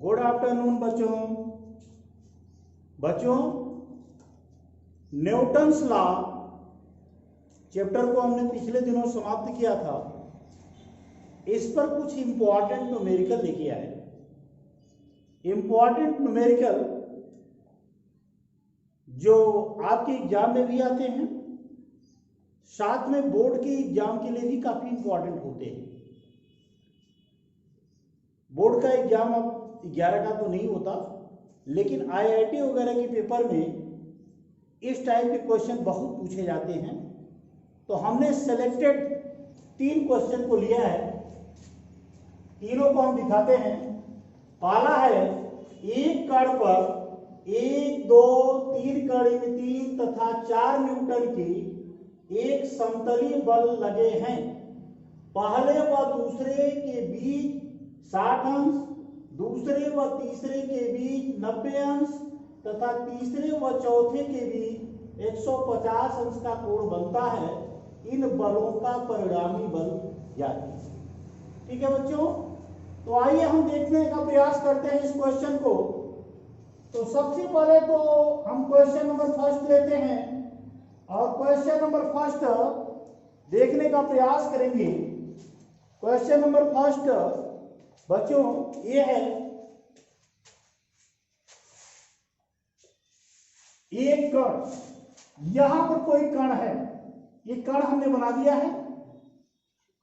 Good afternoon बच्चों। बच्चों, Newton's law chapter को हमने पिछले दिनों समाप्त किया था। इस पर कुछ इंपॉर्टेंट न्यूमेरिकल लेके आए। इंपॉर्टेंट न्यूमेरिकल जो आपके एग्जाम में भी आते हैं, साथ में बोर्ड के एग्जाम के लिए भी काफी इंपॉर्टेंट होते हैं। बोर्ड का एग्जाम अब 11 का तो नहीं होता, लेकिन आईआईटी वगैरह के पेपर में इस टाइप के क्वेश्चन बहुत पूछे जाते हैं। तो हमने सेलेक्टेड 3 क्वेश्चन को लिया है। तीनों को हम दिखाते हैं। पहला है, एक कण पर 1, 2, 3 कण इन 3 तथा 4 न्यूटन के एक समतलीय बल लगे हैं। पहले व दूसरे के बीच 60 अंश, दूसरे व तीसरे के बीच 90 अंश तथा तीसरे व चौथे के बीच 150 अंश का कोण बनता है। इन बलों का परिणामी बल ज्ञात। ठीक है बच्चों, तो आइए हम देखने का प्रयास करते हैं इस क्वेश्चन को। तो सबसे पहले तो हम क्वेश्चन नंबर फर्स्ट लेते हैं और क्वेश्चन नंबर फर्स्ट देखने का प्रयास करेंगे। क्वेश्चन नंबर फर्स्ट बच्चों ये है, एक कण, यहां पर कोई कण है, ये कण हमने बना दिया है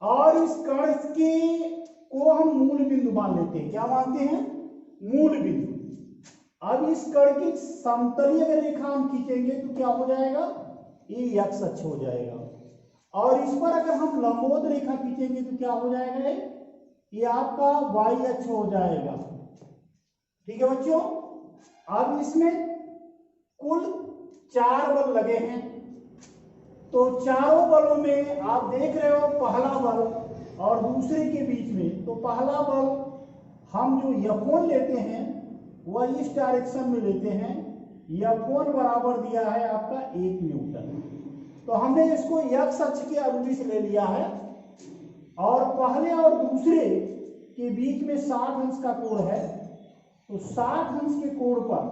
और इस कण के को हम मूल बिंदु मान लेते हैं। क्या मानते हैं? मूल बिंदु। अब इस कण की समतलीय रेखा हम खींचेंगे तो क्या हो जाएगा? ये एक्स अक्ष हो जाएगा। और इस पर अगर हम लंबवत रेखा खींचेंगे तो क्या हो जाएगा? ये आपका वाई अक्ष हो जाएगा। ठीक है बच्चों, अब इसमें कुल 4 बल लगे हैं। तो चारों बलों में आप देख रहे हो, पहला बल और दूसरे के बीच में, तो पहला बल हम जो F1 लेते हैं वह इस डायरेक्शन में लेते हैं। F1 बराबर दिया है आपका 1 न्यूटन। तो हमने इसको एक्स अक्ष के अनुदिश ले लिया है और पहले और दूसरे के बीच में 60 अंश का कोण है। तो 60 अंश के कोण पर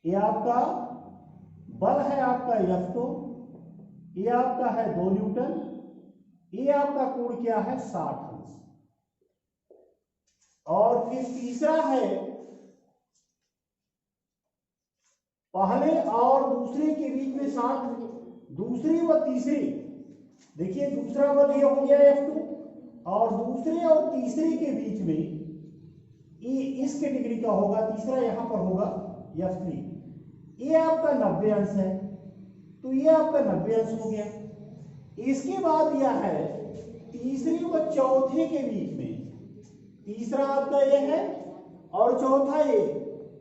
ये आपका बल है आपका F2, ये आपका है 2 न्यूटन, ये आपका कोण क्या है? 60 अंश। और फिर तीसरा है, पहले और दूसरे के बीच में 60, दूसरी व तीसरी, देखिए दूसरा बल ये हो गया F2 और दूसरे और तीसरे के बीच में ये इस कैटेगरी का होगा, तीसरा यहां पर होगा F3। ये आपका 90 अंश है, तो ये आपका 90 अंश हो गया। इसके बाद यह है तीसरे व चौथे के बीच में, तीसरा आपका ये है और चौथा ये।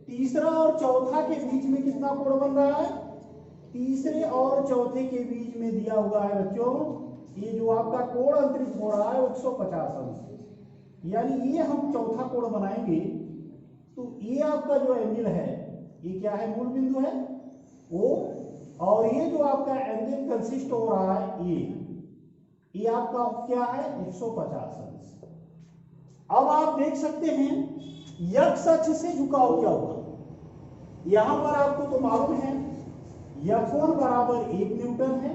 तीसरा और चौथा के बीच में कितना कोण बन रहा है? तीसरे और चौथे के बीच में दिया हुआ है बच्चों, ये जो आपका कोण अंतरित हो रहा है 150 अंश। यानी ये हम चौथा कोण बनाएंगे तो ये आपका जो एंगल है, ये क्या है? मूल बिंदु है वो। और ये जो आपका एंगल कंसिस्ट हो रहा है ये आपका क्या है? 150 अंश। अब आप देख सकते हैं एक्स अक्ष से झुकाव क्या होगा। यहां पर आपको तो मालूम है F1 बराबर 1 न्यूटन है,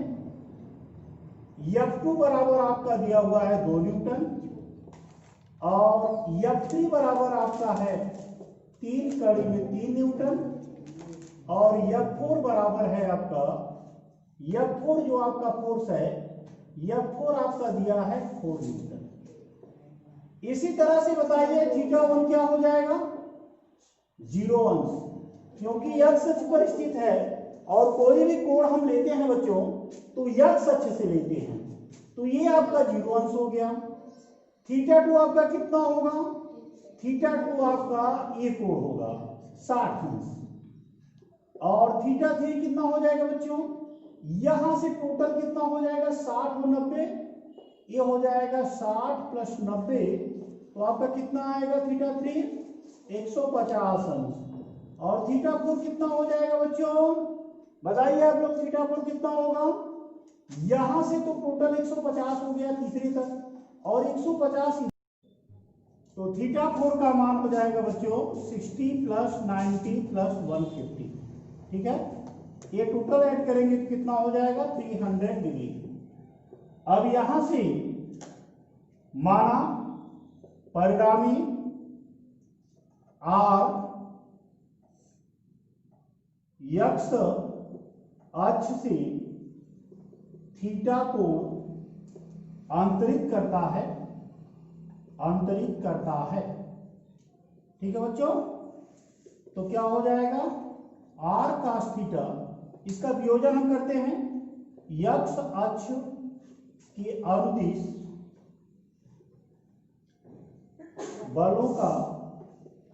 F2 बराबर आपका दिया हुआ है 2 न्यूटन और F3 बराबर आपका है 3 कड़ी में 3 न्यूटन और F4 बराबर है आपका, F4 जो आपका फोर्स है, F4 आपका दिया है 4 न्यूटन। इसी तरह से बताइए θ1 क्या हो जाएगा? 0 अंश, क्योंकि एक्स अक्ष पर स्थित है और कोई भी कोण हम लेते हैं बच्चों तो एक्स अक्ष से लेते हैं। तो ये आपका 0 अंश हो गया। θ2 आपका कितना होगा? θ2 आपका ये कोण होगा 60 अंश। और θ3 कितना हो जाएगा बच्चों? यहां से टोटल कितना हो जाएगा? 60 और 90, ये हो जाएगा 60 प्लस 90, तो आपका कितना आएगा? θ3 150 अंश। और θ4 कितना हो जाएगा बच्चों? बताइए आप लोग, θ4 कितना होगा? यहां से तो टोटल 150 हो गया तीसरे तक और 150 तो थीटा 4 का मान हो जाएगा बच्चों 60 प्लस 90 प्लस 150। ठीक है, ये टोटल ऐड करेंगे तो कितना हो जाएगा 300 डिग्री। अब यहां से माना परिणामी आर यक्ष अक्ष से थीटा को अंतरित करता है, अंतरित करता है। ठीक है बच्चों, तो क्या हो जाएगा आर कास थीटा, इसका वियोजन हम करते हैं यक्ष अक्ष की अनुदिश बलों का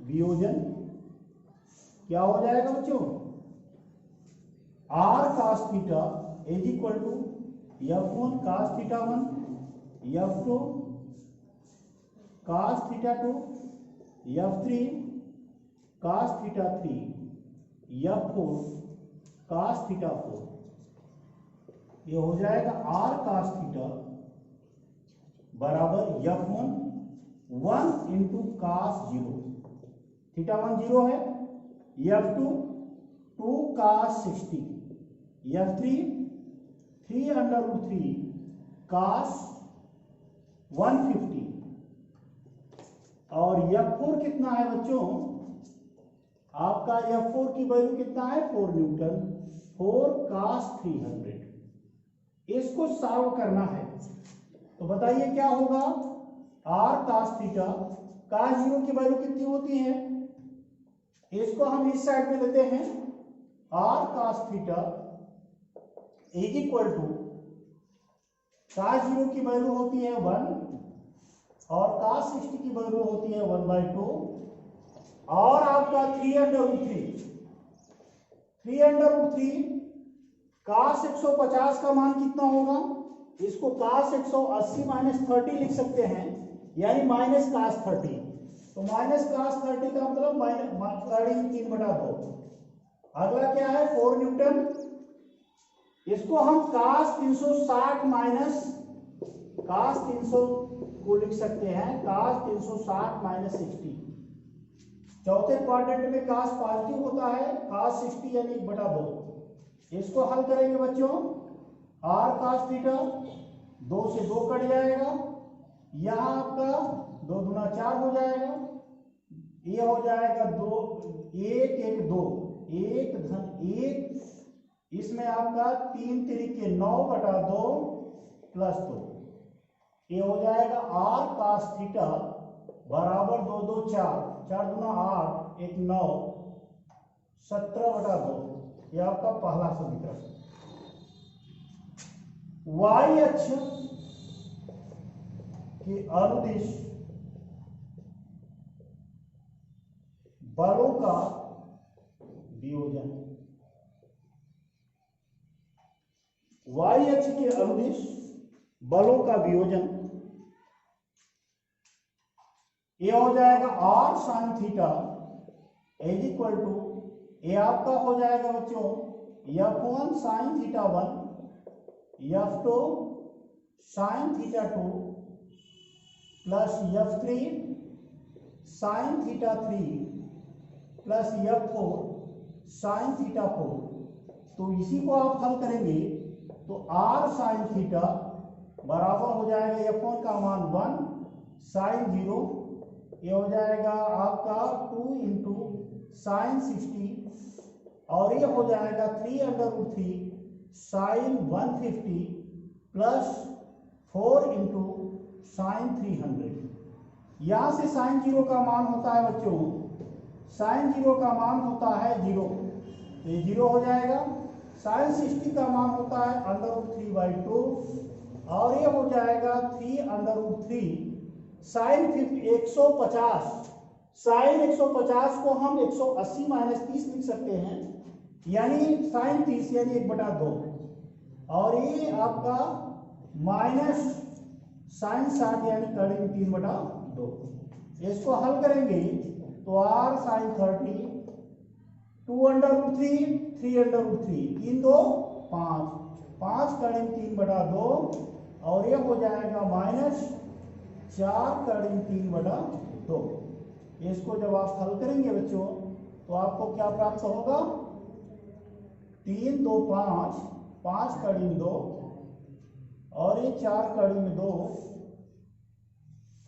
वियोजन क्या हो जाएगा बच्चों, R cos theta is equal to F1 cos theta 1, F2 cos theta 2, F3 cos theta 3, F4 cos theta 4। ये हो जाएगा R cos थीटा बराबर F1 1 इंटू cos 0, थीटा 1 0 है, F2 2 cos 60, F3 3 under root 3 cos 150, और F4 कितना है बच्चों, आपका F4 की वैल्यू कितना है 4 न्यूटन, 4 cos 300। इसको सॉल्व करना है तो बताइए क्या होगा, R cos थीटा cos 0 की वैल्यू कितनी होती है, इसको हम इस साइड में लेते हैं, R cos theta is equal to cos 0 की वैल्यू होती है 1 और cos 60 की वैल्यू होती है 1/2, और आपका 3 अंडर रूट 3 cos 150 का मान कितना होगा, इसको cos 180 माइनस 30 लिख सकते हैं, यानी माइनस cos 30। तो माइनस cos 30 का मतलब माइनस 3/2। अगला क्या है 4 न्यूटन, इसको हम cos 360 माइनस cos 300 को लिख सकते हैं cos 360 माइनस 60। चौथे क्वाड्रेंट में cos पॉजिटिव होता है, cos 60 यानी 1/2। इसको हल करेंगे बच्चों, r cos थीटा 2 से 2 कट जाएगा, यहाँ आपका 2 दूना 4 हो जाएगा, ये हो जाएगा 2 1 1 2 1 धन 1, इसमें आपका 3 तिरिके 9/2 प्लस 2, ये हो जाएगा r cos थीटा बराबर 2 2 4 4 दूना 8 1 9 17/2। ये आपका पहला समीकरण। y अक्ष के अनुदिश बलों का वियोजन, y अक्ष के अनुदिश बलों का वियोजन, ये हो जाएगा r sin theta is equal to, ये आपका हो जाएगा बच्चों F1 sin theta 1, F2 sin theta 2 plus F3 sin theta 3 plus F4 sin theta 4। तो इसी को आप हल करेंगे तो r sin थीटा बराबर हो जाएगा F1 का मान 1 sin 0, ये हो जाएगा आपका 2 इंटू साइन 60, और ये हो जाएगा 3 under root 3 sine 150 plus 4 into sine 300। यहाँ से साइन 0 का मान होता है बच्चों, साइन 0 का मान होता है 0, ये 0 हो जाएगा। साइन 60 का मान होता है अंडर रूट 3/2, और ये हो जाएगा 3 अंडर रूट 3 साइन 150। साइन 150 को हम 180 माइनस 30 लिख सकते हैं, यानी साइन 30 यानी 1/2, और ये आपका माइनस साइन 60 यानी करीब 3/2। इसको हल करेंगे तो r sine 30 2 under root 3 3 under root 3 3 2 5 5 करीब 3/2, और ये हो जाएगा माइनस 4 करीब 3/2। 2। इसको जब आप हल करेंगे बच्चों तो आपको क्या प्राप्त होगा? 3 2 5, 5 कड़ी में 2 और ये 4 कड़ी में 2,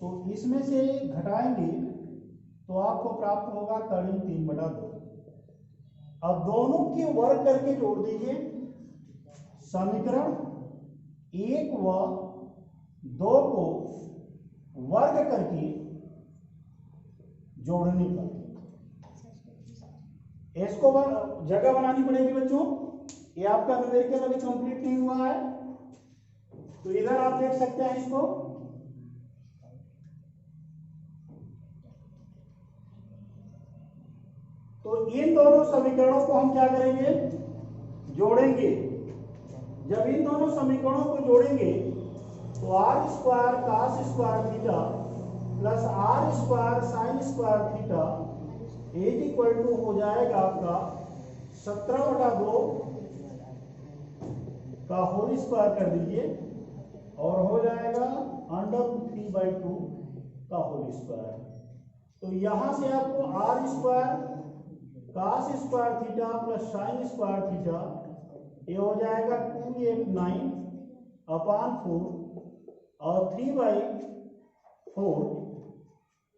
तो इसमें से घटाएंगे तो आपको प्राप्त होगा कड़ी 3/2। अब दोनों के वर्ग करके जोड़ दीजिए। समीकरण 1 व 2 को वर्ग करके जोड़ने पर इसको जगह बनानी पड़ेगी बच्चों। ये आपका न्यूमेरिकल अभी कंप्लीट नहीं हुआ है, तो इधर आप देख सकते हैं इसको। तो इन दोनों समीकरणों को हम क्या करेंगे? जोड़ेंगे। जब इन दोनों समीकरणों को जोड़ेंगे तो r square cos square theta plus r square sine square theta is equal to हो जाएगा आपका 17/2 का होल स्क्वायर कर दीजिए और हो जाएगा √3/2 का होल स्क्वायर। तो यहां से आपको r square cos square theta plus sign square theta ये हो जाएगा 289/4 और 3/4।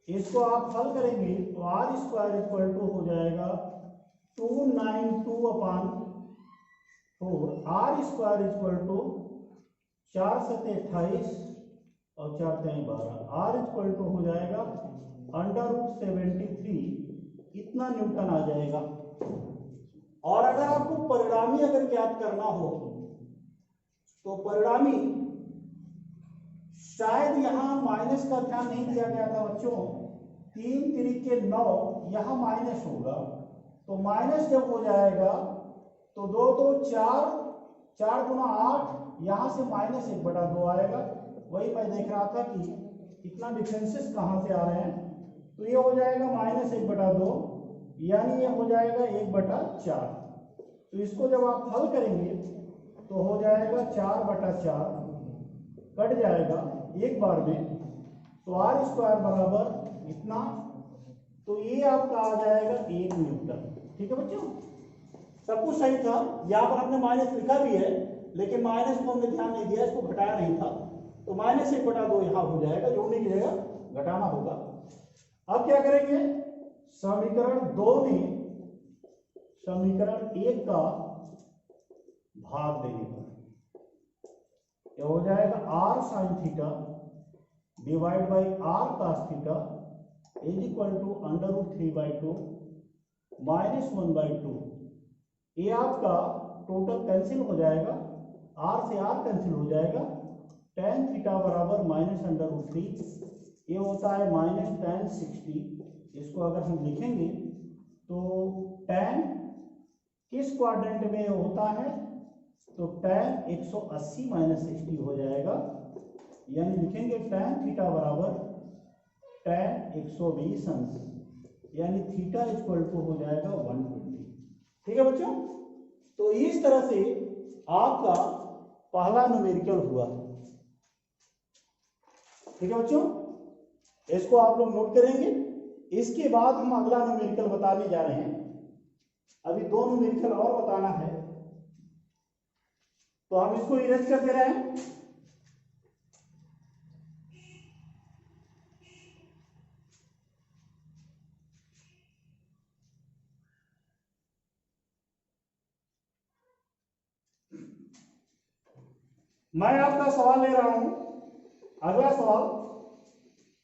इसको आप हल करेंगे तो r स्क्वायर इक्वल टू हो जाएगा 292/4। r स्क्वायर इक्वल टू 4 7 28 और 4 3 12। r इक्वल टू हो जाएगा √73, इतना न्यूटन आ जाएगा। और अगर आपको परिणामी अगर ज्ञात करना हो तो परिणामी शायद यहां माइनस का ध्यान नहीं दिया गया था बच्चों। 3 3 9 यहां माइनस होगा, तो माइनस जब हो जाएगा तो 2 2 4 4 गुना 8, यहां से -1/2 आएगा। वही मैं देख रहा था कि इतना डिफरेंसेस कहां से आ रहे हैं। तो ये हो जाएगा -1/2, यानी ये हो जाएगा 1/4। तो इसको जब आप हल करेंगे तो हो जाएगा 4/4, कट जाएगा एक बार में, तो r स्क्वायर बराबर इतना। तो ये आपका आ जाएगा 1 न्यूटन। ठीक है बच्चों, सब कुछ सही था। यहाँ पर हमने माइनस लिखा भी है, लेकिन माइनस को हमने ध्यान नहीं दिया, इसको घटाया नहीं था। तो -1/2 यहाँ हो जाएगा, जोड़ने की जगह घटाना होगा। अब क्या करेंगे? समीकरण 2 में समीकरण 1 का भाग देने पर यह हो जाएगा r sine theta divide by r cos theta is equal to √3/2 -1/2। ये आपका टोटल कैंसिल हो जाएगा, r से r कैंसिल हो जाएगा। tan थीटा बराबर -√3, ये होता है -tan 60। इसको अगर हम लिखेंगे तो tan किस क्वाड्रेंट में होता है? तो tan 180 - 60 हो जाएगा, यानी लिखेंगे tan थीटा बराबर tan 120 अंश, यानी थीटा इक्वल टू हो जाएगा 120। ठीक है बच्चों, तो इस तरह से आपका पहला न्यूमेरिकल हुआ। ठीक है बच्चों, इसको आप लोग नोट करेंगे। इसके बाद हम अगला न्यूमेरिकल बताने जा रहे हैं। अभी 2 न्यूमेरिकल और बताना है, तो हम इसको इरेज कर दे रहे हैं। मैं आपका सवाल ले रहा हूं, अगला सवाल,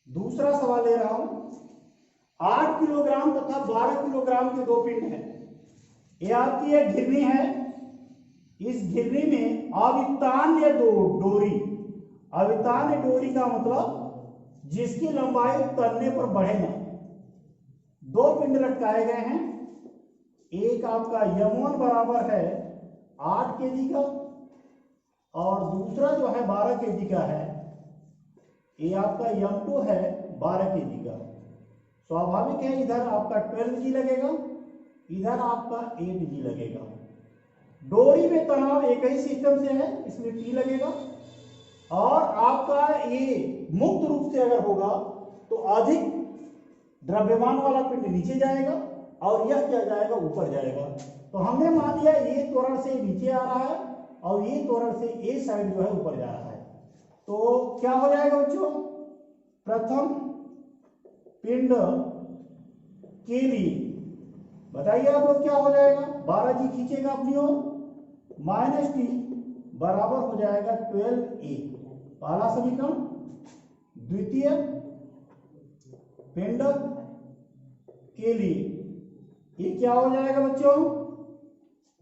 दूसरा सवाल ले रहा हूं। 8 किलोग्राम तथा 12 किलोग्राम के 2 पिंड हैं। ये आपकी एक घिरनी है। इस घिरनी में अवितान्य डोरी, अवितान्य डोरी का मतलब जिसकी लंबाई तलने पर बढ़े ना, 2 पिंड लटकाए गए हैं। एक आपका m1 बराबर है 8 kg का, और दूसरा जो है 12 kg का है। ये आपका m2 है 12 kg का। स्वाभाविक है, इधर आपका 12g लगेगा, इधर आपका 8g लगेगा। डोरी में तनाव एक ही सिस्टम से है, इसमें T लगेगा। और आपका ये मुक्त रूप से अगर होगा तो अधिक द्रव्यमान वाला पिंड नीचे जाएगा और यह क्या जाएगा, ऊपर जाएगा। तो हमने मान लिया ये त्वरण से नीचे आ रहा है और ये त्वरण से ए साइड जो है ऊपर जा रहा है। तो क्या हो जाएगा बच्चों, प्रथम पिंड के लिए बताइए आप लोग क्या हो जाएगा, 12G खींचेगा अपनी ओर, -T बराबर हो जाएगा 12A, पहला समीकरण। द्वितीय पिंड के लिए ये क्या हो जाएगा बच्चों,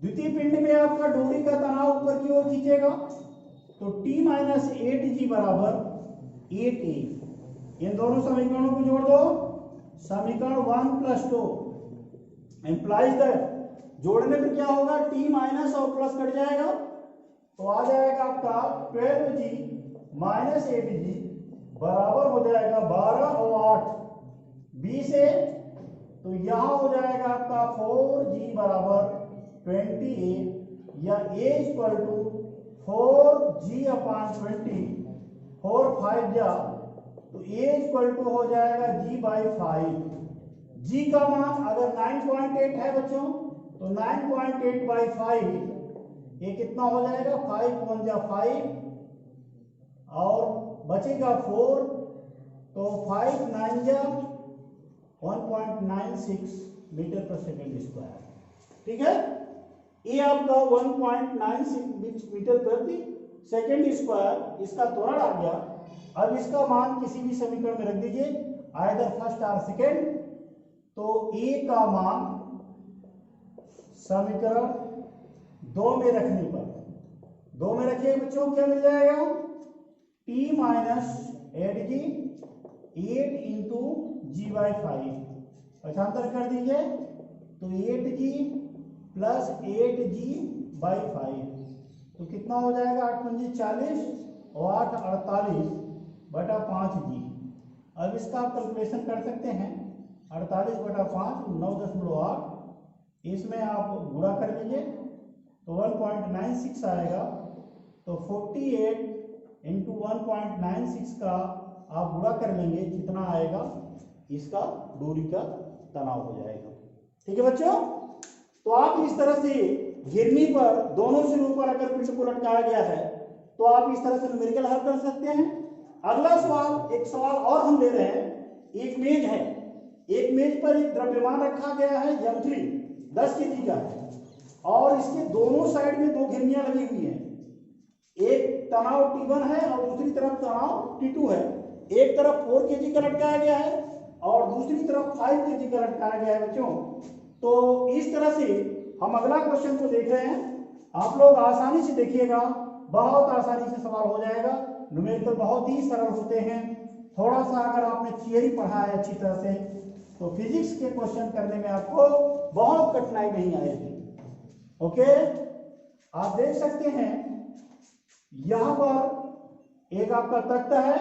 द्वितीय पिंड में आपका डोरी का तनाव ऊपर की ओर खींचेगा, तो T-8G बराबर 8A। इन दोनों समीकरणों को जोड़ दो, समीकरण 1 + 2 इंप्लाइज दैट, जोड़ने पे क्या होगा, T माइनस और प्लस कट जाएगा, तो आ जाएगा आपका 12G - 8G बराबर हो जाएगा 12 और 8 20 है, तो यहां हो जाएगा आपका 4G बराबर 20A, या A = 4G/20, 4 5 जा, तो A = हो जाएगा G/5। G का मान अगर 9.8 है बच्चों, तो 9.8/5 ये कितना हो जाएगा, 5 1 जा 5 और बचेगा 4, तो 5 9 जा 1.96 मीटर पर सेकेंड स्क्वायर। ठीक है, ये आपका 1.96 मीटर प्रति सेकेंड स्क्वायर इसका त्वरण आ गया। अब इसका मान किसी भी समीकरण में रख दीजिए, आइदर फर्स्ट और सेकेंड। तो ए का मान समीकरण 2 में रखने पर, 2 में रखिए बच्चों, क्या मिल जाएगा, T - 8G 8 × G/5, पक्षांतर कर दीजिए, तो 8G + 8G/5, तो कितना हो जाएगा, 8 × 40 और 8 48/5G। अब इसका आप कैलकुलेशन कर सकते हैं, 48/5 9.8, इसमें आप गुणा कर लीजिए तो 1.96 आएगा, तो 48 × 1.96 का आप गुणा कर लेंगे, कितना आएगा, इसका दूरी का तनाव हो जाएगा। ठीक है बच्चों, तो आप इस तरह से गिरनी पर दोनों सिरों पर अगर पिंड को लटकाया गया है तो आप इस तरह से न्यूमेरिकल हल कर सकते हैं। अगला सवाल, एक सवाल और हम ले रहे हैं, एक मेज है, एक मेज पर एक द्रव्यमान रखा गया है यंत्री 10 kg का है और इसके दोनों साइड में 2 घिरनियां लगी हुई हैं, एक तनाव T1 है और दूसरी तरफ तनाव T2 है। एक तरफ 4 kg का लटकाया गया है और दूसरी तरफ 5 kg का लटकाया गया है बच्चों। तो इस तरह से हम अगला क्वेश्चन को देख रहे हैं, आप लोग आसानी से देखिएगा, बहुत आसानी से सवाल हो जाएगा। न्यूमेरिकल बहुत ही सरल होते हैं, थोड़ा सा अगर आपने थियरी पढ़ा है अच्छी तरह से तो फिजिक्स के क्वेश्चन करने में आपको बहुत कठिनाई नहीं आएगी। ओके, आप देख सकते हैं यहां पर एक आपका तख्ता है,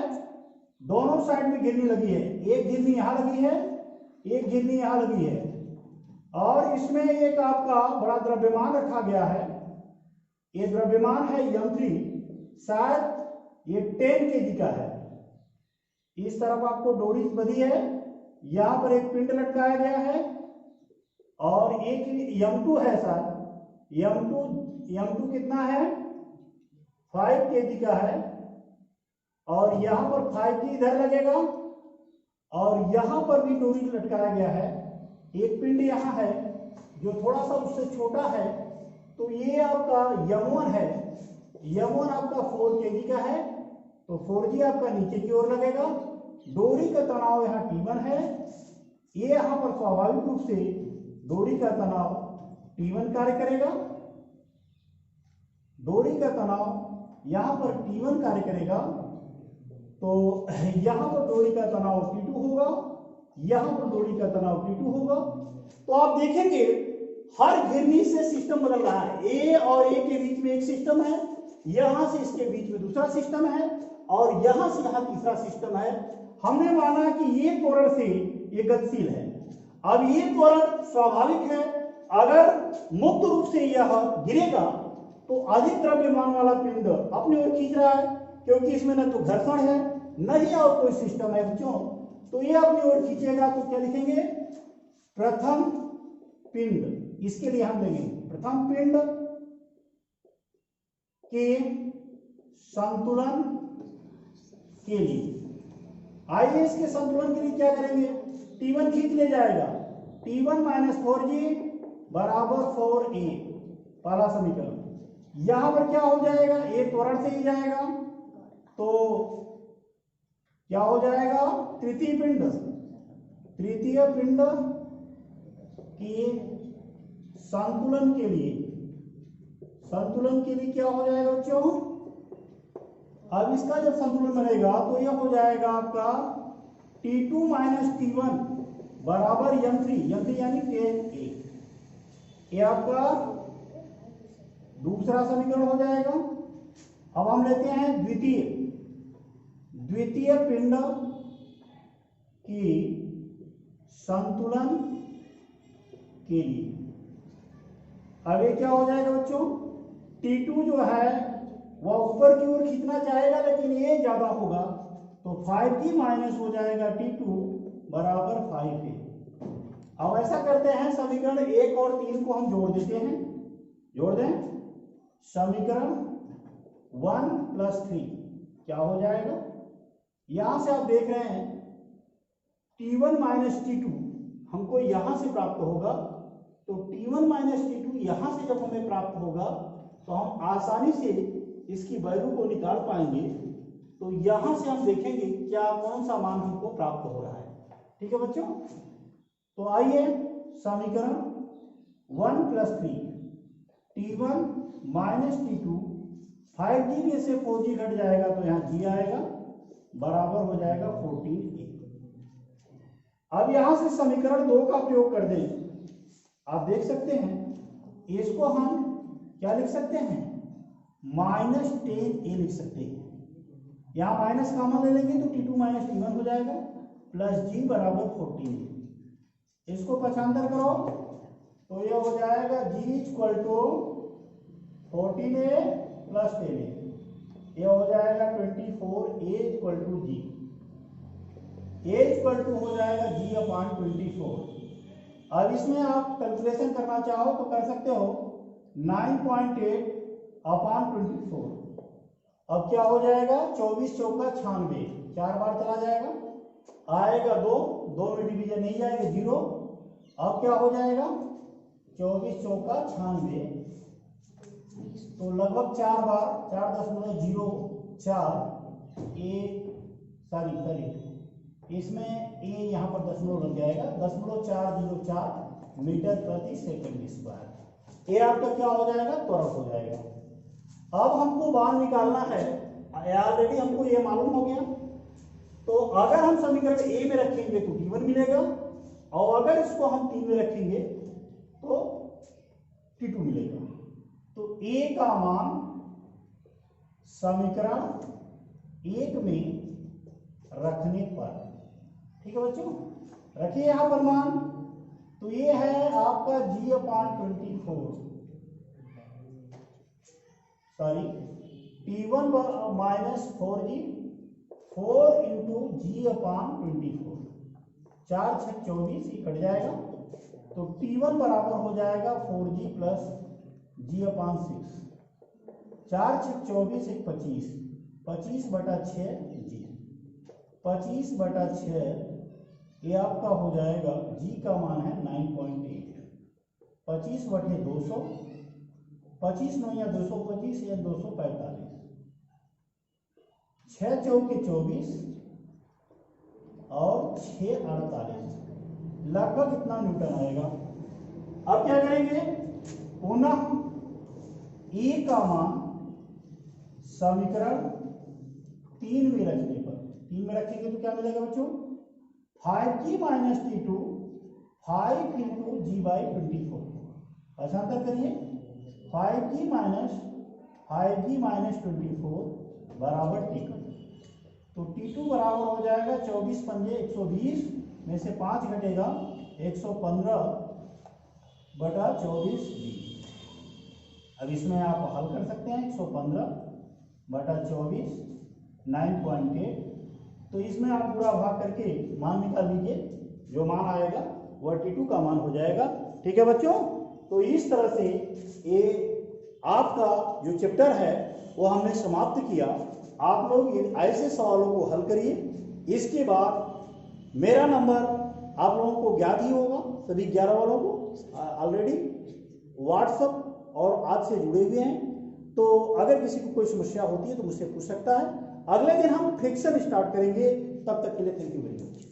दोनों साइड में गिरनी लगी है, एक गिरनी यहां लगी है, एक गिरनी यहां लगी है और इसमें एक आपका बड़ा द्रव्यमान रखा गया है। ये द्रव्यमान है यंत्री, शायद ये 10 kg का है। इस तरफ आपको डोरी बंधी है, यहां पर एक पिंड लटकाया गया है और एक M2 है सर, M2 कितना है, 5 kg का है और यहां पर 5G इधर लगेगा और यहां पर भी डोरी लटकाया गया है। एक पिंड यहां है जो थोड़ा सा उससे छोटा है, तो ये आपका M1 है, M1 आपका 4 kg का है, तो 4G आपका नीचे की ओर लगेगा। डोरी का तनाव यहाँ T1 है, ये यहाँ पर स्वाभाविक रूप से डोरी का तनाव T1 कार्य करेगा, डोरी का तनाव यहाँ पर T1 कार्य करेगा, तो यहाँ पर डोरी का तनाव T2 होगा, यहाँ पर डोरी का तनाव T2 होगा। तो आप देखेंगे हर घिरनी से सिस्टम बदल रहा है, ए और ए के बीच में एक सिस्टम है, यहां से इसके बीच में दूसरा सिस्टम है और यहां से यहां तीसरा सिस्टम है। हमने माना कि ये त्वरण से ये गतिशील है। अब ये त्वरण स्वाभाविक है, अगर मुक्त रूप से यह गिरेगा तो अधिक द्रव्यमान वाला पिंड अपनी ओर खींच रहा है, क्योंकि इसमें न तो घर्षण है न ही और कोई सिस्टम है बच्चों। तो ये अपनी ओर खींचेगा तो क्या लिखेंगे, प्रथम पिंड। इसके लिए हम लेंगे प्रथम पिंड के संतुलन के लिए। आइए इसके संतुलन के लिए क्या करेंगे, T1 खींच ले जाएगा, T1 माइनस 4G बराबर 4A, पहला समीकरण। यहां पर क्या हो जाएगा, A त्वरण से ही जाएगा तो क्या हो जाएगा, तृतीय पिंड के संतुलन के लिए क्या हो जाएगा बच्चों, अब इसका जब संतुलन बनेगा तो यह हो जाएगा आपका T2 माइनस T1 बराबर M3 यानी 10A। ये आपका दूसरा समीकरण हो जाएगा। अब हम लेते हैं द्वितीय पिंड की संतुलन के लिए। अब ये क्या हो जाएगा बच्चों, T2 जो है वह ऊपर की ओर खींचना चाहेगा लेकिन ये ज्यादा होगा तो 5G माइनस हो जाएगा T2 बराबर 5A। अब ऐसा करते हैं, समीकरण 1 और 3 को हम जोड़ देते हैं, जोड़ दें। समीकरण 1 प्लस 3 क्या हो जाएगा, यहां से आप देख रहे हैं T1 माइनस T2 हमको यहां से प्राप्त होगा, तो T1 माइनस T2 यहां से जब हमें प्राप्त होगा तो हम आसानी से इसकी वैल्यू को निकाल पाएंगे। तो यहां से हम देखेंगे क्या कौन सा मान हमको प्राप्त हो रहा है। ठीक है बच्चों, तो आइए समीकरण 1 plus 3 T1 minus T2 5G में से 4G घट जाएगा तो यहाँ G आएगा, बराबर हो जाएगा 14A। अब यहां से समीकरण 2 का प्रयोग कर दें, आप देख सकते हैं इसको हम क्या लिख सकते हैं, माइनस 10A लिख सकते हैं। यहां माइनस कॉमन ले लेंगे तो T2 माइनस T1 हो जाएगा प्लस G बराबर 14A। इसको पक्षांतर करो तो ये हो जाएगा G equal to 14A plus 10A, ये हो जाएगा 24A equal to G, A equal to हो जाएगा G अपॉन 24। अब इसमें आप कैलकुलेशन करना चाहो तो कर सकते हो, 9.8 अपॉन 24। अब क्या हो जाएगा, 24 चौका 96, 4 बार चला जाएगा, आएगा 2 में डिवीजन नहीं जाएगा 0। अब क्या हो जाएगा, 24 चौका 96, तो लगभग 4 बार 4.04 इसमें ए यहाँ पर दशमलव लग जाएगा, 0.404 मीटर प्रति सेकंड स्क्वायर। ये आपका क्या हो जाएगा, त्वरक हो जाएगा। अब हमको मान निकालना है, ऑलरेडी हमको ये मालूम हो गया, तो अगर हम समीकरण ए में रखेंगे तो T1 मिलेगा और अगर इसको हम 3 में रखेंगे तो T2 मिलेगा। तो ए का मान समीकरण 1 में रखने पर, ठीक है बच्चों, रखिए यहां पर मान, तो ये है आपका G upon 24, sorry T1 minus 4G 4 into G upon 24, 4 6 24 ये कट जाएगा, तो T1 बराबर हो जाएगा 4G प्लस G अपॉन 6, 4 6 24 1 25, 25 बटा 6 G, 25 बटा 6 ये आपका हो जाएगा, G का मान है 9.8, 25 बटे 200, 25 9 या 225 या 245, 6 चौके 24 और 6 48, लगभग इतना न्यूटन आएगा। अब क्या करेंगे, पुनः ए का मान समीकरण 3 में रखने पर, 3 में रखेंगे तो क्या मिलेगा बच्चों, 5G minus T2 5 into G by 24, भाषांतर करिए, 5G माइनस 24 बराबर T2, तो T2 बराबर हो जाएगा 24 पंजे 120 में से 5 घटेगा 115 बटा 24G। अब इसमें आप हल कर सकते हैं, 115 बटा 24 9.8 तो इसमें आप पूरा भाग करके मान निकाल लीजिए, जो मान आएगा वह T2 का मान हो जाएगा। ठीक है बच्चों, तो इस तरह से ये आपका जो चैप्टर है वो हमने समाप्त किया। आप लोग इन ऐसे सवालों को हल करिए। इसके बाद मेरा नंबर आप लोगों को ज्ञात ही होगा, सभी 11 वालों को ऑलरेडी व्हाट्सएप और आज से जुड़े हुए हैं। तो अगर किसी को कोई समस्या होती है तो मुझसे पूछ सकता है। अगले दिन हम फ्रिक्शन स्टार्ट करेंगे। तब तक के लिए थैंक यू वेरी मच।